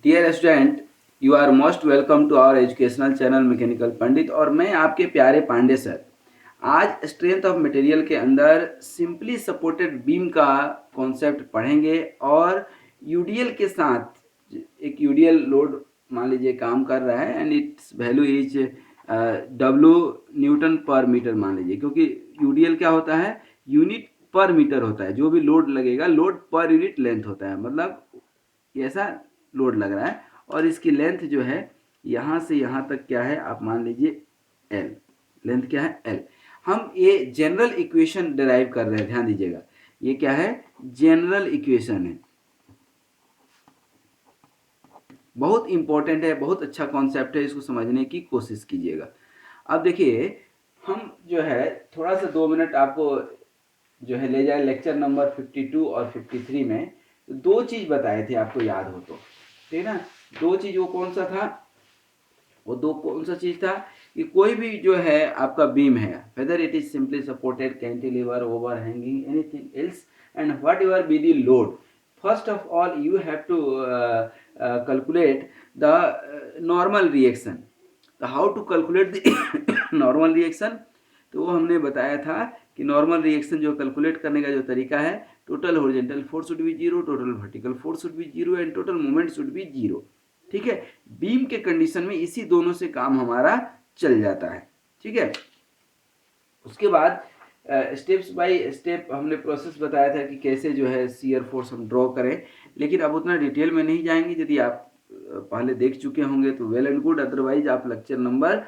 Dear student, you are most welcome to our educational channel mechanical Pandit. और मैं आपके प्यारे पांडे सर। आज स्ट्रेंथ ऑफ मटेरियल के अंदर सिंपली सपोर्टेड बीम का कॉन्सेप्ट पढ़ेंगे और यूडीएल के साथ एक यूडीएल लोड मान लीजिए काम कर रहा है and it's value is W Newton पर मीटर मान लीजिए, क्योंकि यूडीएल क्या होता है, यूनिट पर मीटर होता है। जो भी लोड लगेगा लोड पर यूनिट लेंथ होता है, मतलब ऐसा लोड लग रहा है और इसकी लेंथ जो है यहाँ से यहाँ तक क्या है आप मान लीजिए एल। लेंथ क्या है, एल। हम ये जनरल इक्वेशन डिराइव कर रहे हैं, ध्यान दीजिएगा। ये क्या है, जनरल इक्वेशन है, बहुत इंपॉर्टेंट है, बहुत अच्छा कॉन्सेप्ट है, इसको समझने की कोशिश कीजिएगा। अब देखिए, हम जो है थोड़ा सा 2 मिनट आपको जो है ले जाए लेक्चर नंबर 52 और 53 में। तो 2 चीज़ बताए थे, आपको याद हो तो, ठीक है ना। 2 चीज़, वो कौन सा था, वो कौन सा चीज़ था कि कोई भी जो है आपका बीम है, whether it is simply supported, cantilever, overhanging, anything else, and whatever be the load, first of all you have to calculate the normal reaction. तो how to calculate the normal reaction, तो वो हमने बताया था कि normal reaction जो calculate करने का जो तरीका है, total horizontal force should be zero, total vertical force should be zero and total moment should be zero. ठीक है, बीम के कंडीशन में इसी दोनों से काम हमारा चल जाता है। ठीक है, उसके बाद स्टेप्स बाय स्टेप हमने प्रोसेस बताया था कि कैसे जो है शियर फोर्स हम ड्रॉ करें, लेकिन अब उतना डिटेल में नहीं जाएंगे। यदि आप पहले देख चुके होंगे तो वेल एंड गुड, अदरवाइज आप लेक्चर नंबर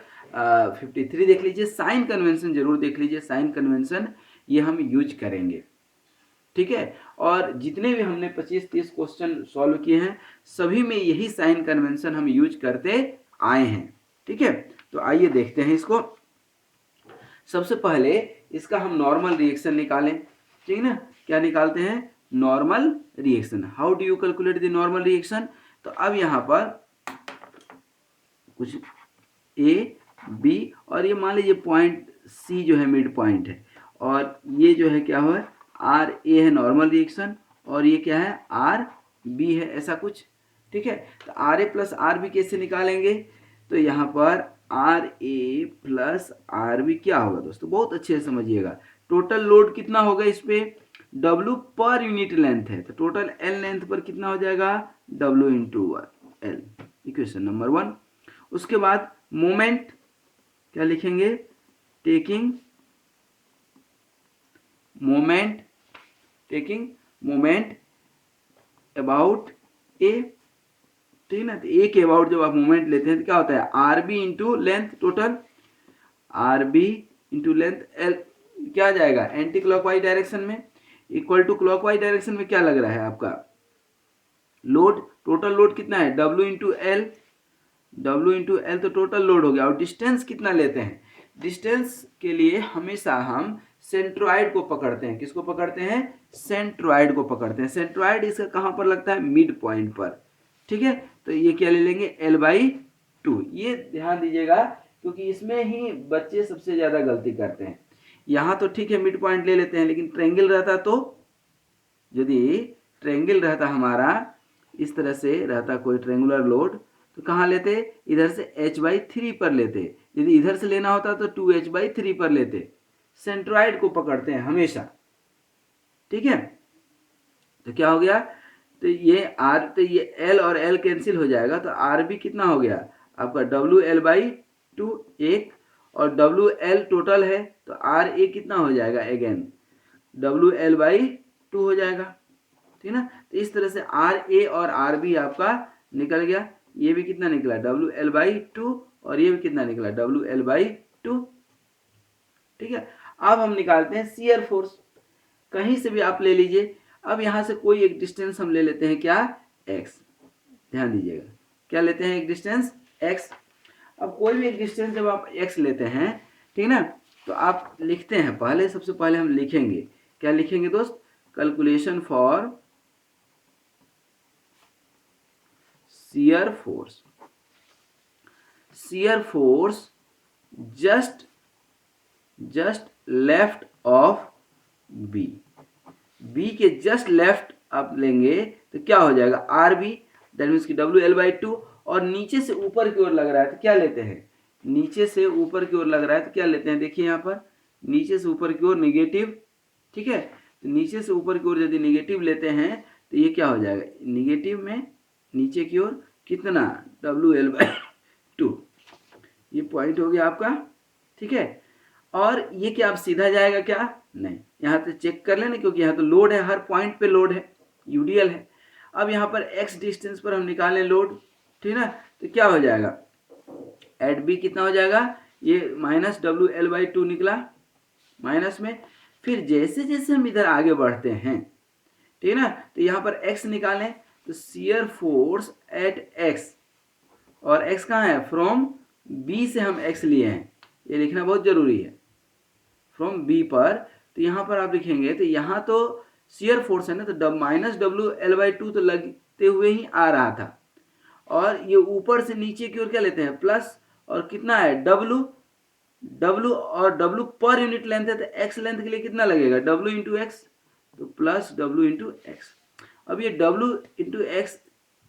53 देख लीजिए। साइन कन्वेंशन जरूर देख लीजिए, साइन कन्वेंशन ये हम यूज करेंगे। ठीक है, और जितने भी हमने 25-30 क्वेश्चन सॉल्व किए हैं, सभी में यही साइन कन्वेंशन हम यूज करते आए हैं। ठीक है, तो आइए देखते हैं इसको। सबसे पहले इसका हम नॉर्मल रिएक्शन निकालें, ठीक है ना। क्या निकालते हैं, normal reaction. How do you calculate the normal reaction, तो अब यहाँ पर कुछ ए बी और ये मान लीजिए पॉइंट सी जो है मिड पॉइंट है, और ये जो है क्या हुआ, आर ए है नॉर्मल रिएक्शन, और ये क्या है, आर बी है, ऐसा कुछ। ठीक है, तो R A plus R B कैसे निकालेंगे, तो यहाँ पर R A plus R B क्या होगा दोस्तों, बहुत अच्छे से समझिएगा। टोटल लोड कितना होगा इस पे, W पर यूनिट लेंथ है, तो टोटल L लेंथ पर कितना हो जाएगा, W into L, equation number 1। उसके बाद मोमेंट क्या लिखेंगे, टेकिंग मोमेंट अबाउट ए, ठीक है ना। तो ए के अबाउट जब आप मोमेंट लेते हैं तो क्या होता है, R B into length, total R B into length L, क्या आ जाएगा, एंटी क्लॉकवाइज डायरेक्शन में, इक्वल टू क्लॉकवाइज डायरेक्शन में क्या लग रहा है आपका लोड, टोटल लोड कितना है, W इंटू एल, तो टोटल लोड हो गया। और डिस्टेंस कितना लेते हैं, डिस्टेंस के लिए हमेशा हम सेंट्रोइड को पकड़ते हैं। किसको पकड़ते हैं, सेंट्रोइड को पकड़ते हैं। सेंट्रोइड इसका कहाँ पर लगता है, मिड पॉइंट पर। ठीक है, तो ये क्या ले लेंगे, L/2। ये ध्यान दीजिएगा, क्योंकि इसमें ही बच्चे सबसे ज़्यादा गलती करते हैं। यहाँ तो ठीक है मिड पॉइंट ले लेते हैं, लेकिन ट्रेंगल रहता तो, यदि ट्रेंगल रहता हमारा, इस तरह से रहता कोई ट्रेंगुलर लोड, तो कहाँ लेते, इधर से H/3 पर लेते। यदि इधर से लेना होता तो 2H/3 पर लेते। सेंट्रॉइड को पकड़ते हैं हमेशा। ठीक है, तो क्या हो गया, तो ये आर, तो ये एल और एल कैंसिल हो जाएगा, तो आर बी कितना हो गया आपका, WL/2 एक, और WL टोटल है, तो आर ए कितना हो जाएगा, अगेन WL/2 हो जाएगा। ठीक है ना, तो इस तरह से आर ए और आर बी आपका निकल गया। ये भी कितना निकला, WL/2, और ये भी कितना निकला, WL/2। ठीक है, अब हम निकालते हैं शियर फोर्स। कहीं से भी आप ले लीजिए। अब यहाँ से कोई एक डिस्टेंस हम ले लेते हैं, क्या, x। ध्यान दीजिएगा, क्या लेते हैं, एक डिस्टेंस x। अब कोई भी एक डिस्टेंस जब आप x लेते हैं, ठीक ना, तो आप लिखते हैं, पहले सबसे पहले हम लिखेंगे, क्या लिखेंगे दोस्त, calculation for shear force just left of B के जस्ट लेफ्ट आप लेंगे तो क्या हो जाएगा, आर बी। दैट मीन्स कि WL/2, और नीचे से ऊपर की ओर लग रहा है तो क्या लेते हैं, नीचे से ऊपर की ओर लग रहा है तो क्या लेते हैं, देखिए यहाँ पर नीचे से ऊपर की ओर निगेटिव, ठीक है। तो नीचे से ऊपर की ओर यदि निगेटिव लेते हैं तो ये क्या हो जाएगा, निगेटिव में नीचे की ओर कितना, WL/2, ये पॉइंट हो गया आपका, ठीक है। और ये क्या अब सीधा जाएगा क्या, नहीं, यहाँ तो चेक कर लेना क्योंकि यहाँ तो लोड है, हर पॉइंट पे लोड है, यूडीएल है। अब यहाँ पर x डिस्टेंस पर हम निकालें लोड, ठीक ना, तो क्या हो जाएगा, एट बी कितना हो जाएगा, ये -WL/2 निकला माइनस में। फिर जैसे जैसे हम इधर आगे बढ़ते हैं, ठीक है ना, तो यहाँ पर x निकालें तो शियर फोर्स एट x, और x कहाँ है, फ्रॉम b से हम x लिए हैं, ये लिखना बहुत जरूरी है, फ्रॉम b पर। तो यहाँ पर आप लिखेंगे तो यहाँ तो शियर फोर्स है ना, तो -WL/2 तो लगते हुए ही आ रहा था, और ये ऊपर से नीचे की ओर क्या लेते हैं, प्लस, और कितना है W, और W पर यूनिट लेंथ है तो x लेंथ के लिए कितना लगेगा, W इंटू एक्स, तो प्लस W इंटू एक्स। अब ये W इंटू एक्स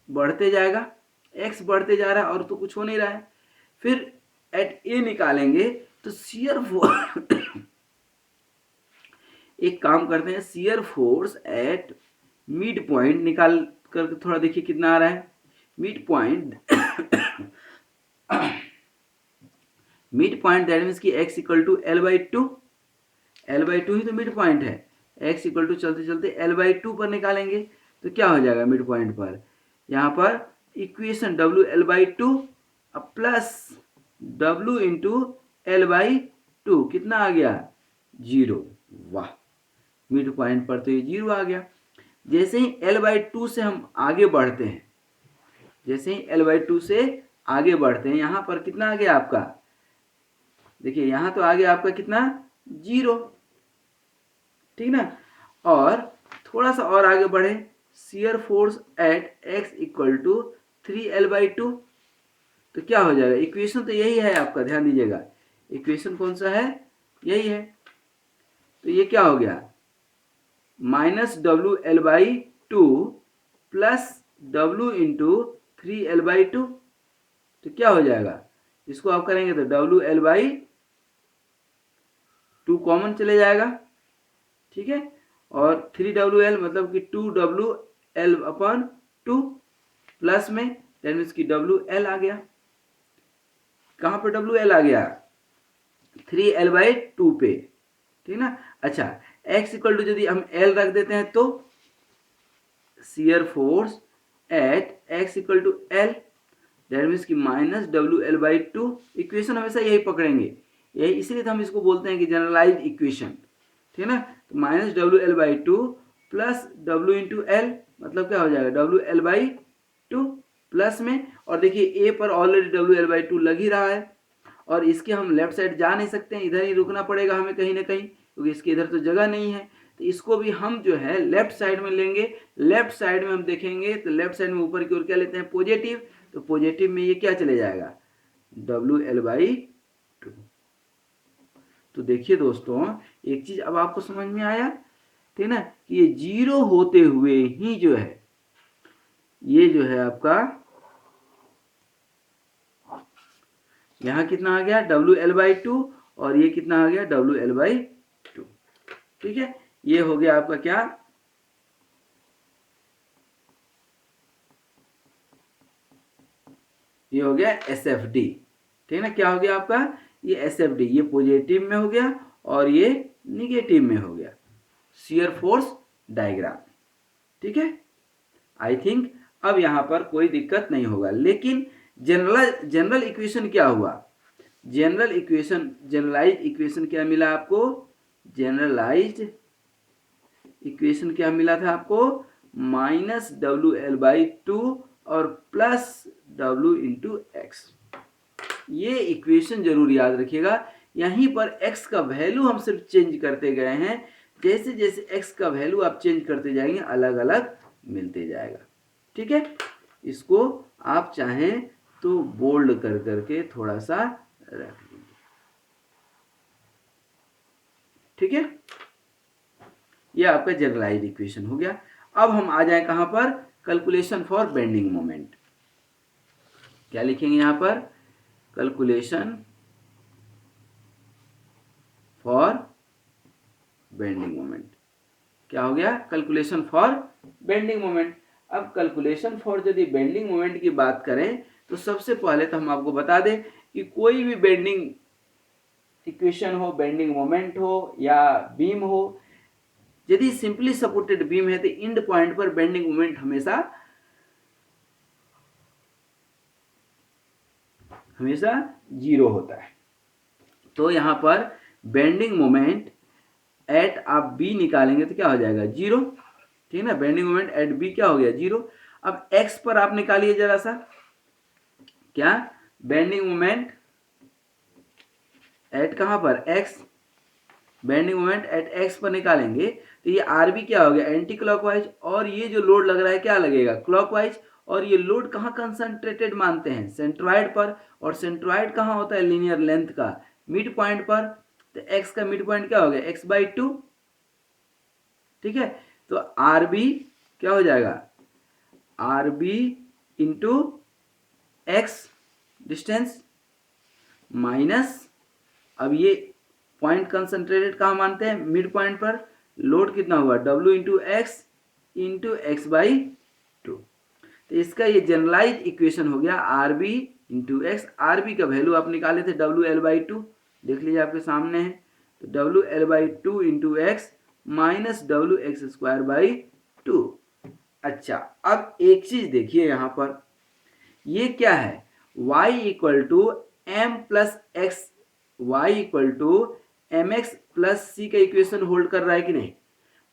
बढ़ते जाएगा, x बढ़ते जा रहा है और तो कुछ हो नहीं रहा है। फिर एट ए निकालेंगे तो शियर फोर्स एक काम करते हैं, shear force at mid point निकाल कर थोड़ा देखिए कितना आ रहा है, mid point mid point that means कि x equal to L/2, L/2 ही तो मिड पॉइंट है, x इक्वल टू चलते चलते L/2 पर निकालेंगे तो क्या हो जाएगा मिड पॉइंट पर, यहाँ पर equation WL/2 plus W into L/2 कितना आ गया, 0, वाह, मिड पॉइंट पर तो ये 0 आ गया। जैसे ही L/2 से हम आगे बढ़ते हैं, जैसे ही L/2 से आगे बढ़ते हैं, यहाँ पर कितना आ गया आपका, देखिए यहाँ तो आ गया आपका कितना, 0, ठीक ना। और थोड़ा सा और आगे बढ़े, shear force at x equal to 3L/2, तो क्या हो जाएगा, इक्वेशन तो यही है आपका, ध्यान दीजिएगा, इक्वेशन कौन सा है, यही है। तो ये क्या हो गया, -WL/2 plus W into 3L/2, तो क्या हो जाएगा, इसको आप करेंगे तो WL/2 कॉमन चले जाएगा, ठीक है, और 3WL मतलब कि 2WL/2 प्लस में दैट मीन्स कि WL आ गया, कहाँ पे WL आ गया, 3L/2 पे, ठीक ना। अच्छा, x इक्वल टू यदि हम L रख देते हैं तो shear force at x equal to L that means कि -WL/2, इक्वेशन हमेशा यही पकड़ेंगे, यही इसलिए तो हम इसको बोलते हैं कि जनरलाइज इक्वेशन, ठीक है ना। तो -WL/2 plus W into L, मतलब क्या हो जाएगा, WL/2 प्लस में, और देखिए a पर ऑलरेडी WL/2 लग ही रहा है, और इसके हम लेफ्ट साइड जा नहीं सकते हैं, इधर ही रुकना पड़ेगा हमें कहीं ना कहीं, क्योंकि इसके इधर तो जगह नहीं है। तो इसको भी हम जो है लेफ्ट साइड में लेंगे, लेफ्ट साइड में हम देखेंगे तो लेफ्ट साइड में ऊपर की ओर क्या लेते हैं, पॉजिटिव, तो पॉजिटिव में ये क्या चले जाएगा, WL/2। तो देखिए दोस्तों, एक चीज अब आपको समझ में आया, ठीक ना, कि ये 0 होते हुए ही जो है, ये जो है आपका यहाँ कितना आ गया, WL/2, और ये कितना आ गया, WL/2, ठीक है। ये हो गया आपका क्या, ये हो गया SFD, ठीक है ना, क्या हो गया आपका, ये SFD, ये पॉजिटिव में हो गया और ये निगेटिव में हो गया, शियर फोर्स डायग्राम, ठीक है। आई थिंक अब यहाँ पर कोई दिक्कत नहीं होगा, लेकिन जनरल इक्वेशन क्या हुआ, जनरलाइज इक्वेशन क्या मिला आपको, जनरलाइज्ड इक्वेशन क्या मिला था आपको, -WL/2 और प्लस W इंटू एक्स। ये इक्वेशन जरूर याद रखिएगा, यहीं पर x का वैल्यू हम सिर्फ चेंज करते गए हैं, जैसे जैसे x का वैल्यू आप चेंज करते जाएंगे अलग अलग मिलते जाएगा, ठीक है। इसको आप चाहें तो बोल्ड कर करके थोड़ा सा रख लीजिए, ठीक है। यह आपका जनरलाइज इक्वेशन हो गया। अब हम आ जाए कहां पर, कैलकुलेशन फॉर बेंडिंग मोमेंट। क्या लिखेंगे यहाँ पर? Calculation for bending moment. क्या हो गया? Calculation for bending moment. अब कैलकुलेशन फॉर यदि बेंडिंग मोमेंट की बात करें तो सबसे पहले तो हम आपको बता दें कि कोई भी बेंडिंग इक्वेशन हो, बेंडिंग मोमेंट हो या बीम हो, यदि सिंपली सपोर्टेड बीम है तो एंड पॉइंट पर बेंडिंग मोमेंट हमेशा जीरो होता है। तो यहां पर बेंडिंग मोमेंट एट आप बी निकालेंगे तो क्या हो जाएगा? जीरो। ठीक है ना, बेंडिंग मोमेंट एट बी क्या हो गया? जीरो। अब एक्स पर आप निकालिए जरा सा, क्या बेंडिंग मोमेंट एट कहां पर? X. Bending moment eight x पर निकालेंगे तो ये आर बी क्या हो गया? Anti clockwise. और ये जो लोड लग रहा है क्या लगेगा? क्लॉकवाइज। और ये लोड कहाँ कंसंट्रेटेड मानते हैं? सेंट्रॉइड पर। और सेंट्रॉइड कहाँ होता है? लीनियर लेंथ का मिड पॉइंट पर। तो एक्स का मिड पॉइंट क्या हो गया? X by two. ठीक है, तो आर बी क्या हो जाएगा? R B into X distance minus, अब ये पॉइंट कंसंट्रेटेड कहाँ मानते हैं? मिड पॉइंट पर। लोड कितना हुआ? W into X by two. तो इसका ये जनरलाइज इक्वेशन हो गया R B into X. R B का वैल्यू आप निकाले थे डब्ल्यू एल बाई टू, देख लीजिए आपके सामने है। तो W L by two into X minus W X square by to. अच्छा, अब एक चीज देखिए यहां पर, ये क्या है? y equal to m plus x, y equal to m x plus c का इक्वेशन होल्ड कर रहा है कि नहीं?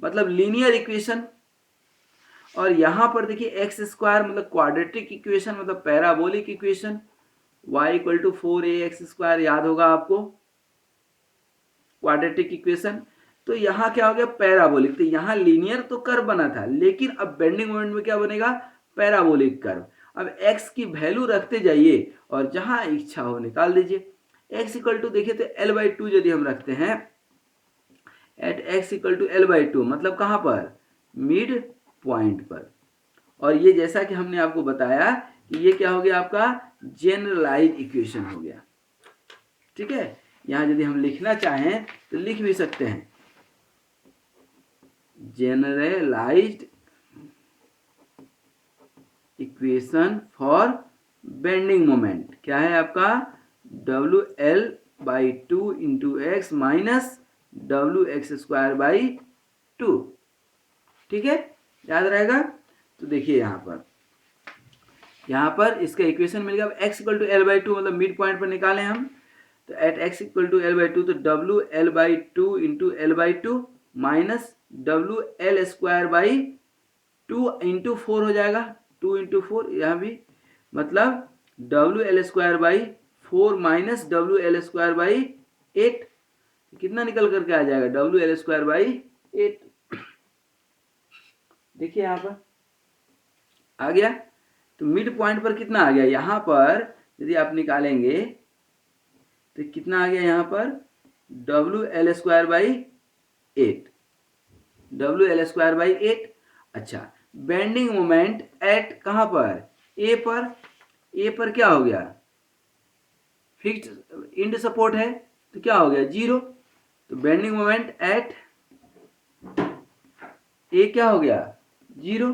मतलब लीनियर इक्वेशन। और यहां पर देखिए एक्स स्क्वायर मतलब क्वाड्रेटिक इक्वेशन, मतलब parabolic equation. y equal to 4ax square याद होगा आपको, क्वाड्रेटिक इक्वेशन। तो यहां क्या हो गया? पैराबोलिक। तो यहां लीनियर तो कर्व बना था, लेकिन अब बेंडिंग मोमेंट में क्या बनेगा? Parabolic curve. अब x की वैल्यू रखते जाइए और जहां इच्छा हो निकाल दीजिए। x इक्वल टू देखिए तो l बाई टू यदि हम रखते हैं at x equal to l by two, मतलब कहां पर? मिड पॉइंट पर। और ये जैसा कि हमने आपको बताया कि ये क्या हो गया? आपका जनरलाइज इक्वेशन हो गया। ठीक है, यहां यदि हम लिखना चाहें तो लिख भी सकते हैं generalised equation for bending moment. क्या है आपका? W L by two into X minus W X square by two. ठीक है, याद रहेगा। तो देखिए यहां पर इसका इक्वेशन मिल गया। X equal to L by two मतलब मिड पॉइंट पर निकालें हम, तो at x equal to L by two, तो W L by two into L by two minus W L square by two into four हो जाएगा। Two into four यहाँ भी, मतलब W L square by four minus W L square by eight. कितना निकल करके आ जाएगा? W L square by eight. देखिए यहाँ पर आ गया। तो मिड पॉइंट पर कितना आ गया? यहाँ पर यदि आप निकालेंगे तो कितना आ गया यहाँ पर? W L square by eight. W L square by eight. अच्छा, बेंडिंग मोमेंट एट कहां पर? ए पर। ए पर क्या हो गया? फिक्स्ड इंड सपोर्ट है, तो क्या हो गया? जीरो। तो बेंडिंग मोमेंट एट ए क्या हो गया? जीरो।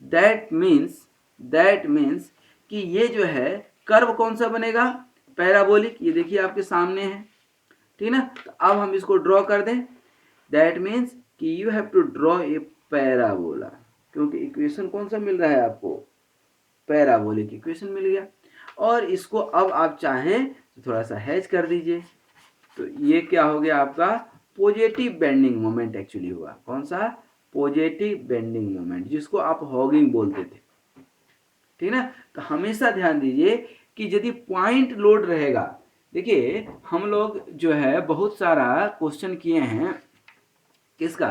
दैट मीन्स कि ये जो है कर्व कौन सा बनेगा? पैराबोलिक। ये देखिए आपके सामने है, ठीक ना। तो अब हम इसको ड्रॉ कर दें। दैट मीन्स कि you have to draw a parabola, क्योंकि इक्वेशन कौन सा मिल रहा है आपको? पैराबोलिक इक्वेशन मिल गया। और इसको अब आप चाहें तो थोड़ा सा हैच कर दीजिए। तो ये क्या हो गया आपका? पॉजिटिव बेंडिंग मोमेंट एक्चुअली हुआ। कौन सा? पॉजिटिव बेंडिंग मोमेंट, जिसको आप हॉगिंग बोलते थे। ठीक ना। तो हमेशा ध्यान दीजिए कि यदि पॉइंट लोड रहेगा, देखिए हम लोग जो है बहुत सारा क्वेश्चन किए हैं किसका?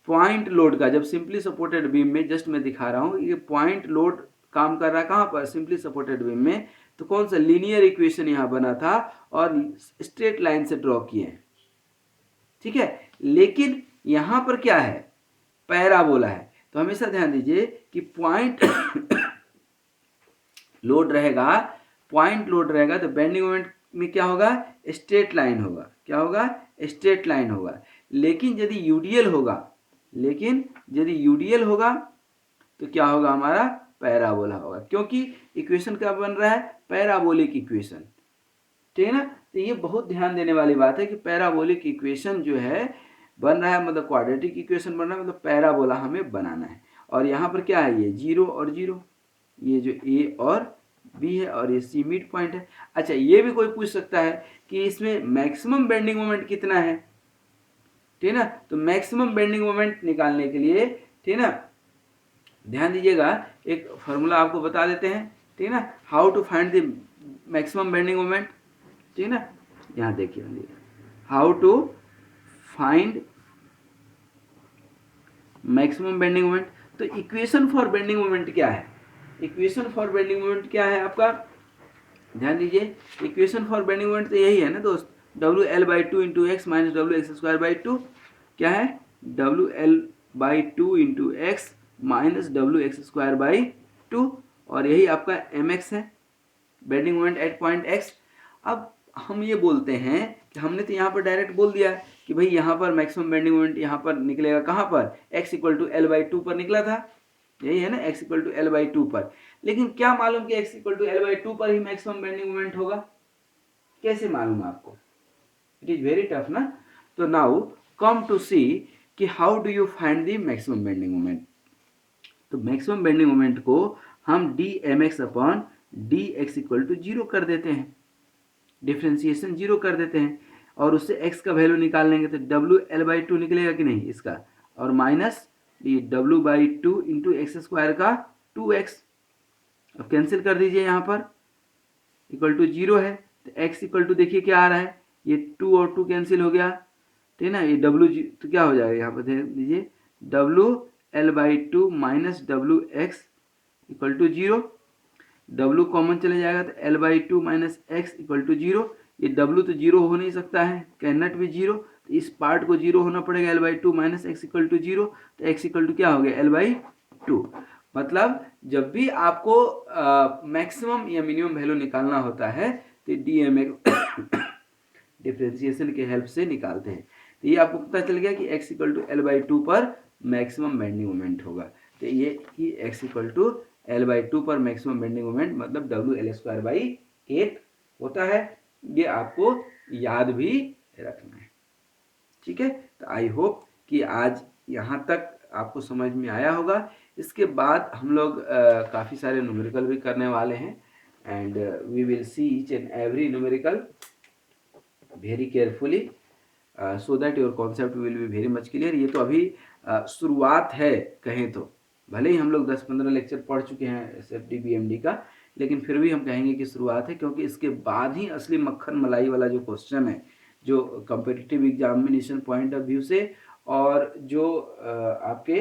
पॉइंट लोड का। जब सिंपली सपोर्टेड बीम में, जस्ट मैं दिखा रहा हूं, ये पॉइंट लोड काम कर रहा है कहां पर? सिंपली सपोर्टेड बीम में। तो कौन सा लीनियर इक्वेशन यहां बना था और स्ट्रेट लाइन से ड्रॉ किए हैं। ठीक है, लेकिन यहां पर क्या है? पैराबोला है। तो हमेशा ध्यान दीजिए कि पॉइंट लोड रहेगा, पॉइंट लोड रहेगा तो बेंडिंग मोमेंट में क्या होगा, स्ट्रेट लाइन होगा। क्या होगा, स्ट्रेट लाइन होगा। लेकिन यदि यूडीएल होगा, लेकिन यदि यूडीएल होगा तो क्या होगा, हमारा पैराबोला होगा, क्योंकि इक्वेशन क्या बन रहा है, पैराबोलिक इक्वेशन। ठीक है ना। तो ये बहुत ध्यान देने वाली बात है कि पैराबोलिक इक्वेशन जो है बन रहा है, मतलब क्वाड्रेटिक इक्वेशन बन रहा है, मतलब पैराबोला हमें बनाना है। और यहाँ पर क्या है, ये 0 और 0, ये जो ए और बी है और ये सी मिड पॉइंट है। अच्छा, ये भी कोई पूछ सकता है कि इसमें मैक्सिमम बेंडिंग मोमेंट कितना है। ठीक है ना। तो मैक्सिमम बेंडिंग मोमेंट निकालने के लिए, ठीक है ना, ध्यान दीजिएगा, एक फॉर्मूला आपको बता देते हैं। ठीक है ना, how to find the maximum bending moment. ठीक है ना, यहाँ देखिए, how to find maximum bending moment. तो इक्वेशन फॉर बेंडिंग मोमेंट क्या है, इक्वेशन फॉर बेंडिंग मोमेंट क्या है आपका, ध्यान दीजिए, इक्वेशन फॉर बेंडिंग मोमेंट तो यही है ना दोस्त, W L by two into X minus W X square by to. क्या है, W L by two into X minus W X square by to, और यही आपका एम एक्स है, bending moment eight point x. अब हम ये बोलते हैं कि हमने तो यहाँ पर डायरेक्ट बोल दिया कि भाई यहाँ पर मैक्सिमम बेंडिंग मोमेंट यहाँ पर निकलेगा, कहाँ पर, x equal to L by two पर निकला था, यही है ना, x equal to L by two पर। लेकिन क्या मालूम कि x equal to L by two पर ही मैक्सिमम बेंडिंग मोमेंट होगा, कैसे मालूम आपको, इट इज वेरी टफ ना। तो नाउ कम टू सी कि how do you find the maximum bending moment. तो मैक्सिमम बेंडिंग मोमेंट को हम D M X upon D X equal to 0 कर देते हैं, डिफ्रेंसिएशन 0 कर देते हैं, और उससे x का वैल्यू निकाल लेंगे तो डब्ल्यू एल बाई टू निकलेगा कि नहीं इसका, और माइनस ये W by two into x square का 2x। अब कैंसिल कर दीजिए, यहाँ पर इक्वल टू 0 है तो x इक्वल टू देखिए क्या आ रहा है, ये 2 और 2 कैंसिल हो गया, ठीक है ना, ये w तो क्या हो जाएगा, यहाँ पर देख दीजिए, W L by two minus W X equal to 0, w common चले जाएगा तो L by two minus X equal to 0। ये w तो 0 हो नहीं सकता है, कैन नॉट बी 0, तो इस पार्ट को 0 होना पड़ेगा, L by two minus X equal to 0, तो x इक्वल टू क्या हो गया, एल बाई टू। मतलब जब भी आपको मैक्सिमम या मिनिमम वैल्यू निकालना होता है तो DMX डिफ्रेंसिएशन के हेल्प से निकालते हैं। तो ये आपको पता चल गया कि x equal to L by two पर मैक्सिमम बेंडिंग मोमेंट होगा। तो ये कि x equal to L by two पर मैक्सिमम बेंडिंग मोमेंट मतलब डब्ल्यू एल स्क्वायर बाई 8 होता है। ये आपको याद भी रखना है, ठीक है। तो आई होप कि आज यहाँ तक आपको समझ में आया होगा। इसके बाद हम लोग काफ़ी सारे न्यूमेरिकल भी करने वाले हैं, and we will see each and every numerical very carefully so that your concept will be very much clear. ये तो अभी शुरुआत है कहें तो, भले ही हम लोग 10-15 लेक्चर पढ़ चुके हैं SFD BMD का, लेकिन फिर भी हम कहेंगे कि शुरुआत है, क्योंकि इसके बाद ही असली मक्खन मलाई वाला जो क्वेश्चन है, जो competitive examination point of view से और जो आपके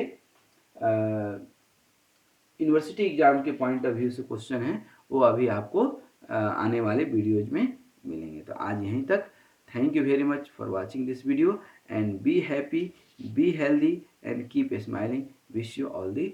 यूनिवर्सिटी एग्जाम के पॉइंट ऑफ व्यू से क्वेश्चन है, वो अभी आपको आने वाले वीडियोज में मिलेंगे। तो आज यहीं तक। Thank you very much for watching this video, and be happy, be healthy, and keep smiling. Wish you all the